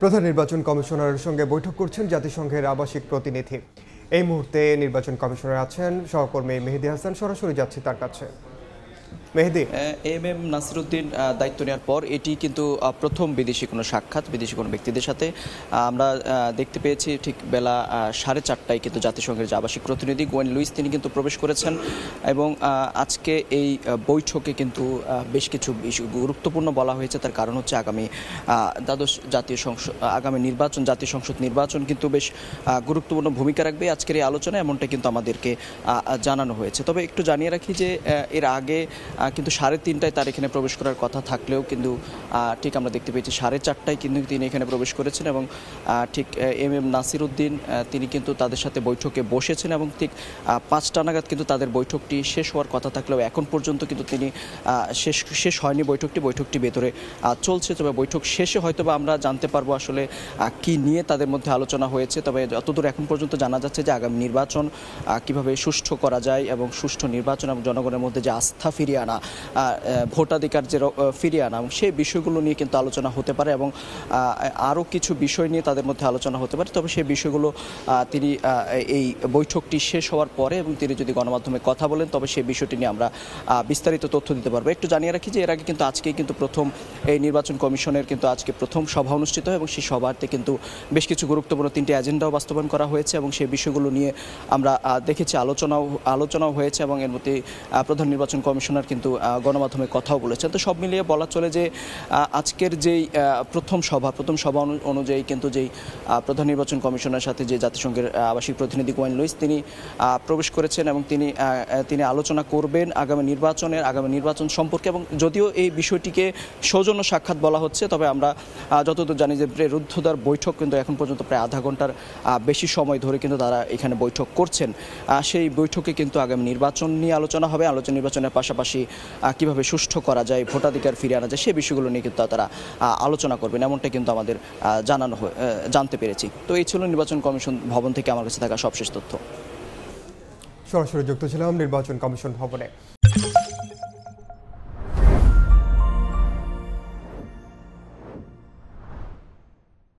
প্রধান নির্বাচন কমিশনারের সঙ্গে বৈঠক করছেন জাতিসংঘের আবাসিক প্রতিনিধি। এই মুহূর্তে নির্বাচন কমিশনার আছেন সহকর্মী মেহেদী হাসান, সরাসরি যাচ্ছি তার কাছে। মেহেদী, এম নাসিরউদ্দিন দায়িত্ব নেওয়ার পর এটি কিন্তু প্রথম বিদেশি কোনো সাক্ষাৎ বিদেশি কোনো ব্যক্তিদের সাথে আমরা দেখতে পেয়েছি। ঠিক বেলা 4:30টায় কিন্তু জাতিসংঘের যে আবাসিক প্রতিনিধি গোয়েন লুইস তিনি কিন্তু প্রবেশ করেছেন এবং আজকে এই বৈঠকে কিন্তু বেশ কিছু গুরুত্বপূর্ণ বলা হয়েছে। তার কারণ হচ্ছে আগামী আগামী নির্বাচন, জাতীয় সংসদ নির্বাচন কিন্তু বেশ গুরুত্বপূর্ণ ভূমিকা রাখবে আজকের এই আলোচনা, এমনটা কিন্তু আমাদেরকে জানানো হয়েছে। তবে একটু জানিয়ে রাখি যে এর আগে কিন্তু 3:30টায় তার এখানে প্রবেশ করার কথা থাকলেও কিন্তু ঠিক আমরা দেখতে পেয়েছি 4:30টায় কিন্তু তিনি এখানে প্রবেশ করেছেন এবং ঠিক এম নাসিরউদ্দিন তিনি কিন্তু তাদের সাথে বৈঠকে বসেছেন এবং ঠিক 5টা নাগাদ কিন্তু তাদের বৈঠকটি শেষ হওয়ার কথা থাকলেও এখন পর্যন্ত কিন্তু তিনি শেষ হয়নি বৈঠকটি ভেতরে চলছে। তবে বৈঠক শেষে হয়তো বা আমরা জানতে পারবো আসলে কি নিয়ে তাদের মধ্যে আলোচনা হয়েছে। তবে যতদূর এখন পর্যন্ত জানা যাচ্ছে যে আগামী নির্বাচন কিভাবে সুষ্ঠু করা যায় এবং সুষ্ঠু নির্বাচন এবং জনগণের মধ্যে যে আস্থা ফিরিয়ে আনা, ভোটাধিকার যে ফিরিয়ে আনা, সেই বিষয়গুলো নিয়ে কিন্তু আলোচনা হতে পারে এবং আরও কিছু বিষয় নিয়ে তাদের মধ্যে আলোচনা হতে পারে। তবে সেই বিষয়গুলো তিনি এই বৈঠকটি শেষ হওয়ার পরে এবং তিনি যদি গণমাধ্যমে কথা বলেন তবে সেই বিষয়টি নিয়ে আমরা বিস্তারিত তথ্য দিতে পারবো। একটু জানিয়ে রাখি যে এর আগে কিন্তু আজকেই কিন্তু প্রথম এই নির্বাচন কমিশনের কিন্তু আজকে প্রথম সভা অনুষ্ঠিত হয় এবং সেই সভাতে কিন্তু বেশ কিছু গুরুত্বপূর্ণ 3টি এজেন্ডাও বাস্তবায়ন করা হয়েছে এবং সেই বিষয়গুলো নিয়ে আমরা দেখেছি আলোচনাও হয়েছে এবং এর মধ্যে প্রধান নির্বাচন কমিশনার কিন্তু গণমাধ্যমে কথাও বলেছেন। তো সব মিলিয়ে বলা চলে যে আজকের যেই প্রথম সভা অনুযায়ী কিন্তু যেই প্রধান নির্বাচন কমিশনের সাথে যে জাতিসংঘের আবাসিক প্রতিনিধি গোয়েন লুইস তিনি প্রবেশ করেছেন এবং তিনি আলোচনা করবেন আগামী নির্বাচন সম্পর্কে। এবং যদিও এই বিষয়টিকে সৌজন্য সাক্ষাৎ বলা হচ্ছে, তবে আমরা যতদূর জানি যে রুদ্ধদ্বার বৈঠক কিন্তু এখন পর্যন্ত প্রায় আধা ঘন্টার বেশি সময় ধরে কিন্তু তারা এখানে বৈঠক করছেন। সেই বৈঠকে কিন্তু আগামী নির্বাচন নিয়ে আলোচনা হবে। নির্বাচনের পাশাপাশি কিভাবে সুষ্ঠু করা যায়, ভোটাধিকার ফিরিয়ে আনা যায়, সেই বিষয়গুলো নিয়ে কিন্তু তারা আলোচনা করবেন, এমনটা কিন্তু আমাদের জানতে পেরেছি। তো এই ছিল নির্বাচন কমিশন ভবন থেকে আমার কাছে থাকা সবশেষ তথ্য। সরাসরি যুক্ত ছিলাম নির্বাচন কমিশন ভবনে।